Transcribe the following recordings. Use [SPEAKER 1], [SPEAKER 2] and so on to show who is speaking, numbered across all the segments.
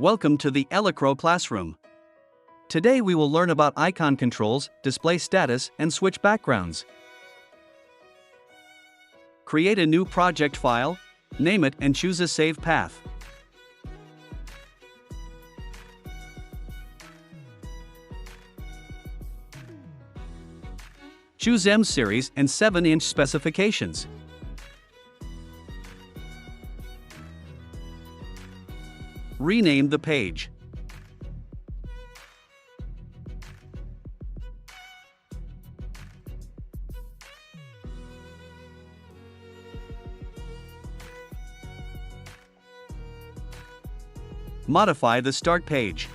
[SPEAKER 1] Welcome to the Elecrow classroom. Today we will learn about icon controls, display status, and switch backgrounds. Create a new project file, name it and choose a save path. Choose M series and 7-inch specifications. Rename the page. Modify the start page.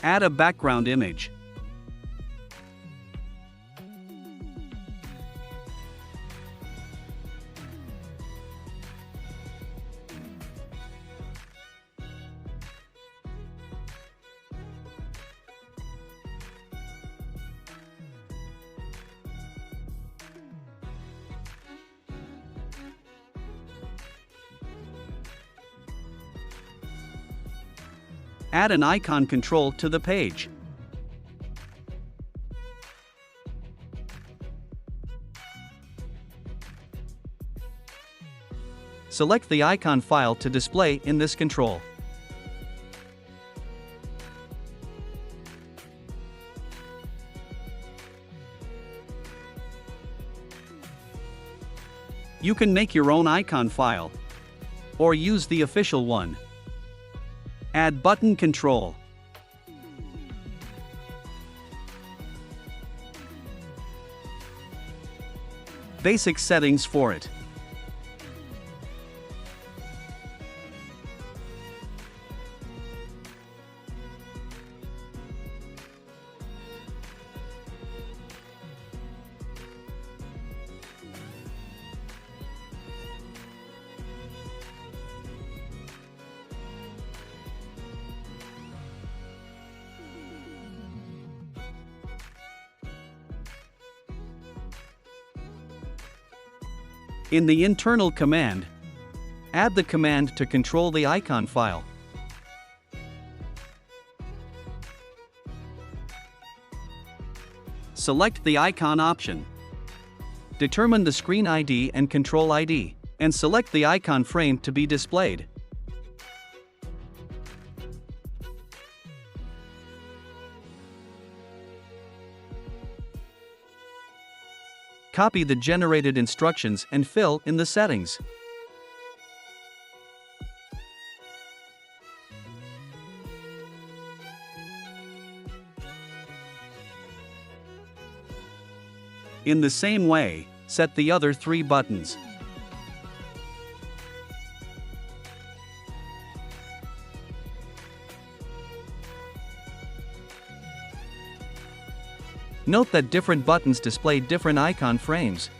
[SPEAKER 1] Add a background image. Add an icon control to the page. Select the icon file to display in this control. You can make your own icon file or use the official one. Add button control. Basic settings for it. In the internal command, add the command to control the icon file. Select the icon option. Determine the screen ID and control ID, and select the icon frame to be displayed. Copy the generated instructions and fill in the settings. In the same way, set the other 3 buttons. Note that different buttons display different icon frames.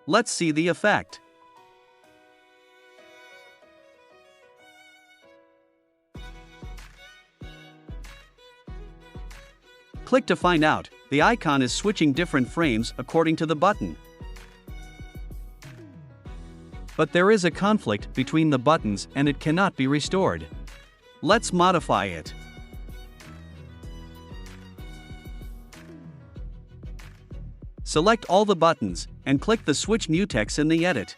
[SPEAKER 1] Let's see the effect. Click to find out. The icon is switching different frames according to the button. But there is a conflict between the buttons and it cannot be restored. Let's modify it. Select all the buttons, and click the Switch mutex in the edit.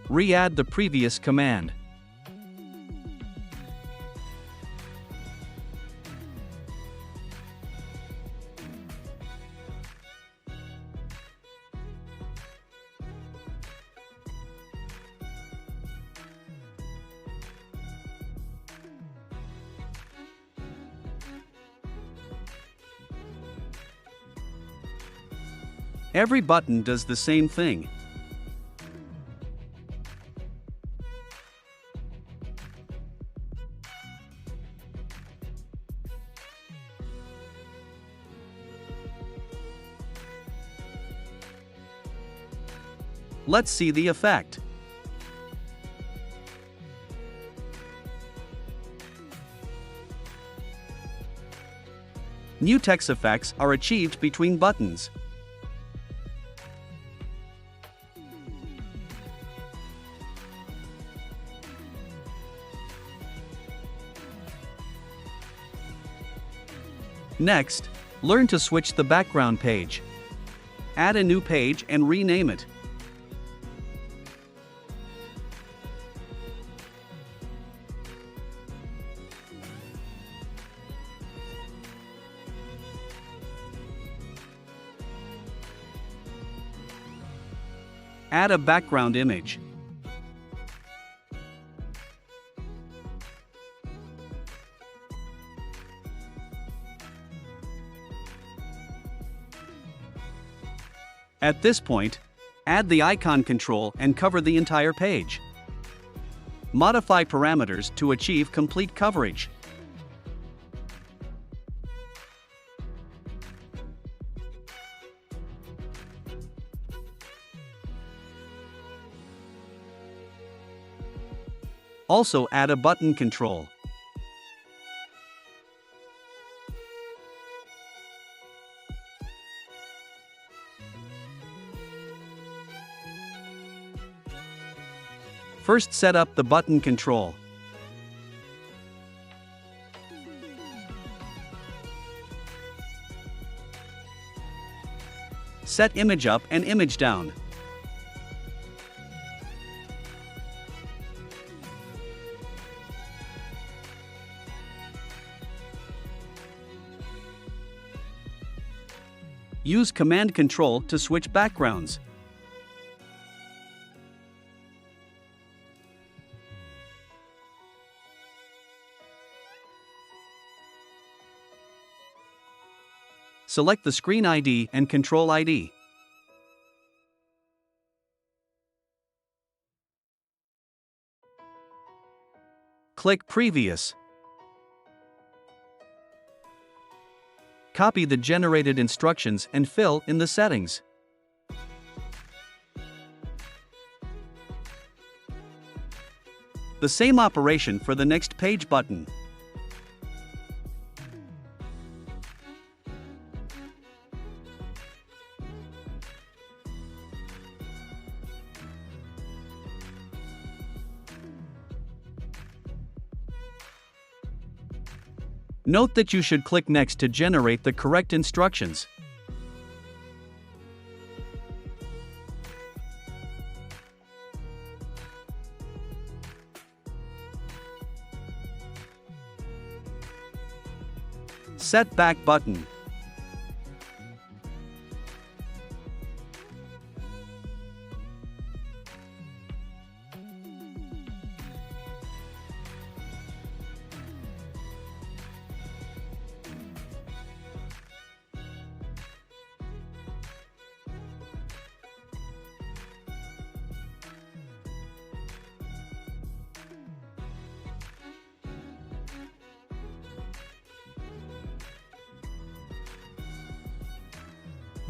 [SPEAKER 1] Re-add the previous command. Every button does the same thing. Let's see the effect. New text effects are achieved between buttons. Next, learn to switch the background page. Add a new page and rename it. Add a background image. At this point, add the icon control and cover the entire page. Modify parameters to achieve complete coverage. Also add a button control. First, set up the button control. Set image up and image down. Use Command Control to switch backgrounds. Select the Screen ID and Control ID. Click Previous. Copy the generated instructions and fill in the settings. The same operation for the next page button. Note that you should click Next to generate the correct instructions. Set Back button.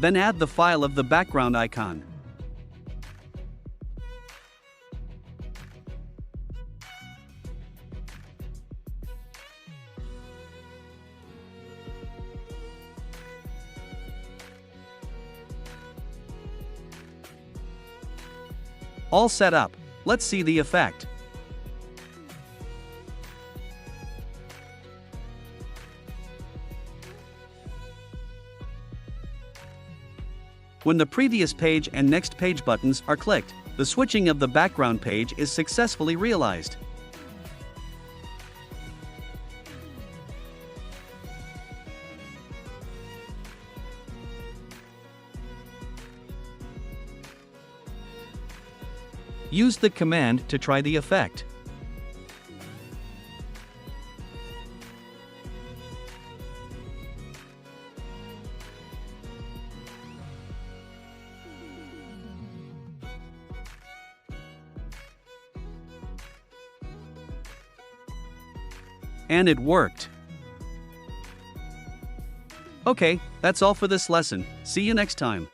[SPEAKER 1] Then add the file of the background icon. All set up. Let's see the effect. When the previous page and next page buttons are clicked, the switching of the background page is successfully realized. Use the command to try the effect. And it worked. Okay, that's all for this lesson. See you next time.